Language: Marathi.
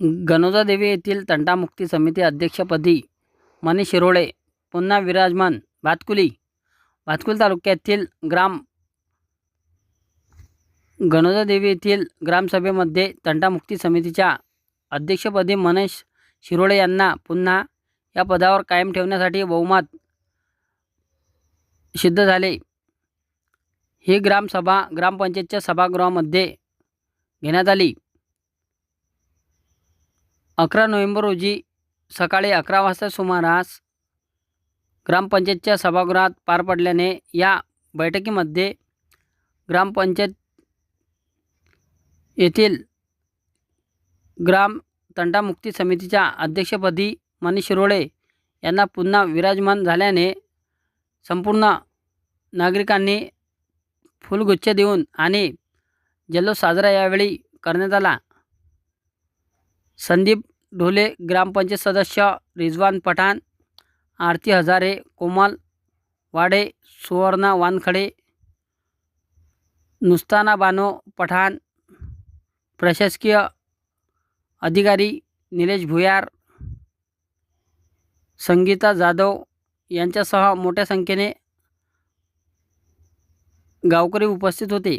गणोजादेवी येथील तंटामुक्ती समिती अध्यक्षपदी मनीष शिरोळे पुन्हा विराजमान. भातकुली तालुक्यातील गणोजादेवी येथील ग्रामसभेमध्ये तंटामुक्ती समितीच्या अध्यक्षपदी मनीष शिरोळे यांना पुन्हा या पदावर कायम ठेवण्यासाठी बहुमत सिद्ध झाले. ही ग्रामसभा ग्रामपंचायतच्या सभागृहामध्ये घेण्यात आली. 11 नोव्हेंबर रोजी सकाळी 11 वाजता सुमारास ग्रामपंचायतच्या सभागृहात पार पडल्याने या बैठकीमध्ये ग्रामपंचायत येथील तंटामुक्ती समितीच्या अध्यक्षपदी मनीष शिरोळे यांना पुन्हा विराजमान झाल्याने संपूर्ण नागरिकांनी फुलगुच्छ देऊन आणि जल्लोष साजरा यावेळी करण्यात आला. संदीप ढोले ग्रामपंचायत सदस्य, रिजवान पठाण, आरती हजारे, कोमल वाडे, सुवर्णा वानखडे, नुस्ताना बानो पठाण, प्रशासकीय अधिकारी निलेश भुयार, संगीता जाधव यांच्यासह मोठ्या संख्येने गावकरी उपस्थित होते.